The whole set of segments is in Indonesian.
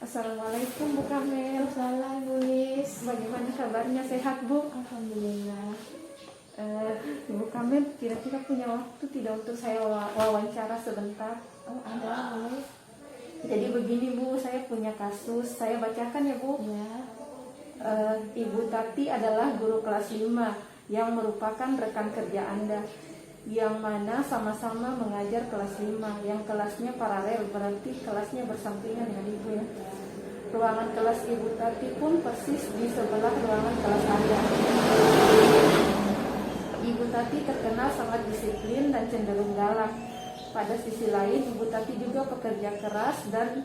Assalamualaikum Bu Kamel. Salam Bu Lis. Bagaimana kabarnya, sehat Bu? Alhamdulillah. Bu Kamel kira-kira punya waktu tidak untuk saya wawancara sebentar? Oh ada boleh. Jadi begini Bu, saya punya kasus, saya bacakan ya Bu. Ya. Ibu Tati adalah guru kelas 5 yang merupakan rekan kerja Anda, yang mana sama-sama mengajar kelas 5, yang kelasnya paralel, berarti kelasnya bersampingan dengan Ibu ya. Ruangan kelas Ibu Tati pun persis di sebelah ruangan kelas Anda. Ibu Tati terkenal sangat disiplin dan cenderung galak. Pada sisi lain, Ibu Tati juga pekerja keras dan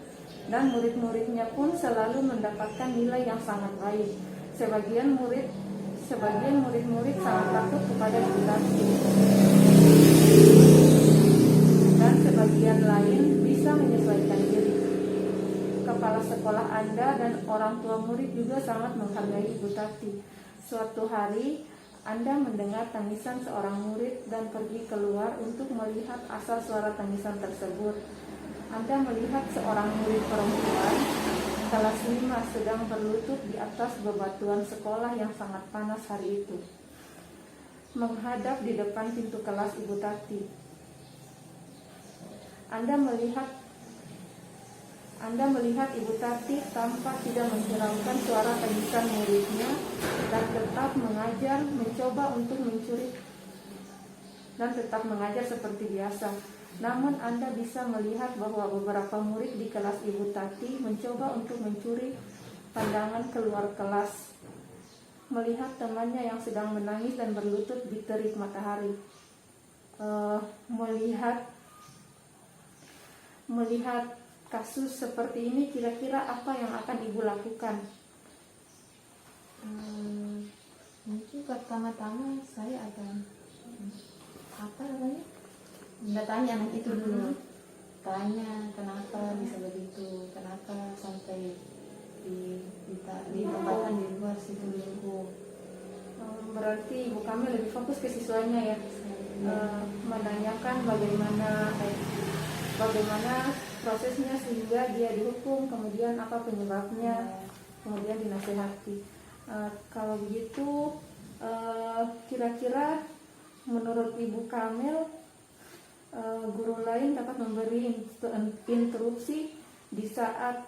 murid-muridnya pun selalu mendapatkan nilai yang sangat baik. Sebagian murid-murid sangat takut kepada Ibu Tati, dan sebagian lain bisa menyesuaikan diri. Kepala sekolah Anda dan orang tua murid juga sangat menghargai Ibu Tati. Suatu hari, Anda mendengar tangisan seorang murid dan pergi keluar untuk melihat asal suara tangisan tersebut. Anda melihat seorang murid perempuan kelas 5 sedang berlutut di atas bebatuan sekolah yang sangat panas hari itu, menghadap di depan pintu kelas Ibu Tati. Anda melihat Ibu Tati tampak tidak menghiraukan suara tangisan muridnya dan tetap mengajar, mencoba untuk mencuri dan tetap mengajar seperti biasa. Namun Anda bisa melihat bahwa beberapa murid di kelas Ibu Tati mencoba untuk mencuri pandangan keluar kelas, melihat temannya yang sedang menangis dan berlutut di terik matahari. Melihat kasus seperti ini, kira-kira apa yang akan Ibu lakukan? Mungkin pertama-tama saya akan tanya anak itu dulu. Tanya kenapa bisa begitu, kenapa sampai ditempatkan di luar situ dulu. Berarti Ibu kami lebih fokus ke siswanya ya. Menanyakan bagaimana prosesnya sehingga dia dihukum, kemudian apa penyebabnya, kemudian dinasehati. Kalau begitu, kira-kira menurut Ibu Kamel, guru lain dapat memberi interupsi di saat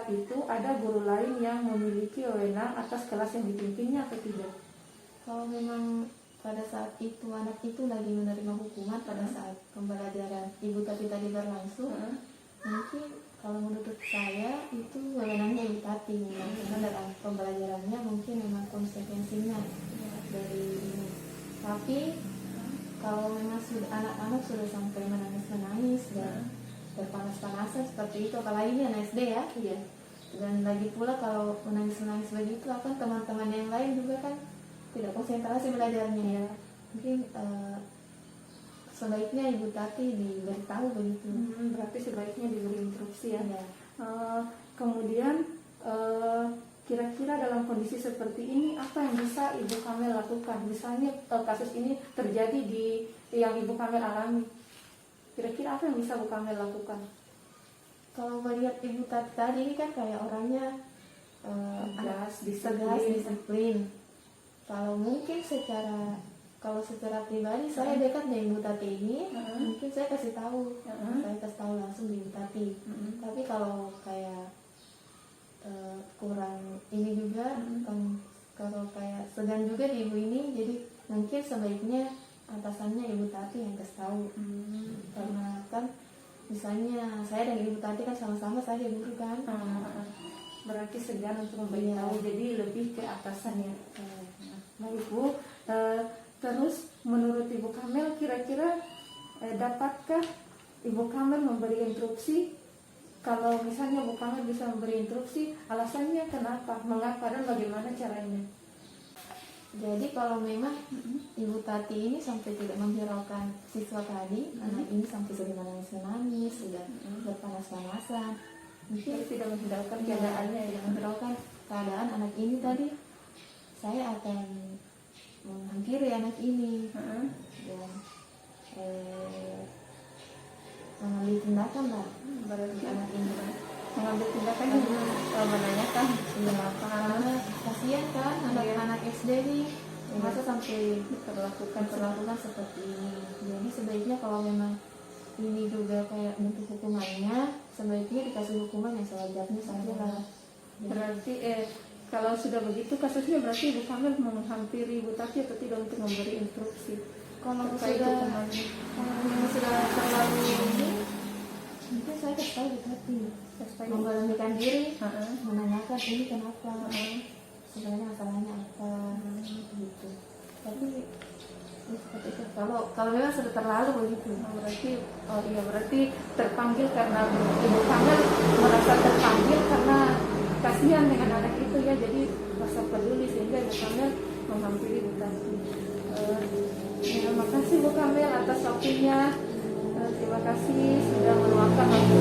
itu ada guru lain yang memiliki wewenang atas kelas yang dipimpinnya atau tidak? Kalau memang pada saat itu anak itu lagi menerima hukuman pada saat pembelajaran Ibu Tati tadi berlangsung, mungkin kalau menurut saya itu wewenangnya Ibu Tati memang, karena dalam pembelajarannya mungkin memang konsekuensinya dari ini. Tapi kalau memang anak-anak sudah sampai menangis dan berpanas-panasan seperti itu, apalagi ini anak SD ya, Iya. Dan lagi pula kalau menangis-menangis begitu, akan teman-teman yang lain juga kan tidak konsentrasi belajarnya ya. Mungkin sebaiknya Ibu Tati diberitahu begitu. Berarti sebaiknya diberi instruksi ya. Ya. Kemudian kira-kira dalam kondisi seperti ini apa yang bisa Ibu Kamel lakukan? Misalnya kasus ini terjadi di yang Ibu Kamel alami, kira-kira apa yang bisa Bu Kamel lakukan? Kalau melihat Ibu Tati tadi ini kan kayak orangnya Tegas, disiplin. Kalau mungkin secara pribadi saya dekat dengan Ibu Tati ini, mungkin saya kasih tahu, langsung di Ibu Tati. Tapi kalau kayak kurang ini juga, kalau kayak segan juga di ibu ini, jadi mungkin sebaiknya atasannya Ibu Tati yang kasih tahu. Karena kan misalnya saya dan Ibu Tati kan sama-sama saya guru kan. Berarti segan untuk memberitahu, jadi lebih ke atasannya. Baik Bu, terus menurut Ibu Kamel kira-kira dapatkah Ibu Kamel memberi instruksi? Kalau misalnya Bu Kamel bisa memberi instruksi, alasannya kenapa, mengapa, dan bagaimana caranya? Jadi kalau memang Ibu Tati ini sampai tidak menghiraukan siswa tadi, anak ini sampai sudah menangis-menangis, sudah berpanas-panasan, mungkin tidak menghiraukan keadaannya ya. Menghiraukan keadaan anak ini tadi, saya akan menghampiri anak ini dan mengambil tindakan lah berarti anak ini. mengambil tindakan menanyakan kenapa Karena kasihan kan anak-anak SD nih, masa sampai diperlakukan seperti ini. Jadi sebaiknya kalau memang ini juga kayak bentuk hukumannya, sebaiknya dikasih hukuman yang sewajarnya saja lah. berarti kalau sudah begitu kasusnya berarti Ibu Kamil menghampiri Ibu Tati atau tidak untuk memberi instruksi Kalau terkait sudah hukumannya? memang sudah terlalu ini, mungkin saya kasih tahu hati, memberanikan diri, menanyakan ini kenapa, sebenarnya masalahnya apa, gitu. Tapi ya seperti itu. Kalau memang sudah terlalu begitu. Berarti terpanggil karena Ibu Kamil merasa terpanggil karena kasihan dengan anak itu ya, jadi rasa peduli sehingga Ibu Kamil menghampiri Bu Tati. Terima kasih Bu Kamil atas waktunya. Terima kasih sudah meluangkan waktu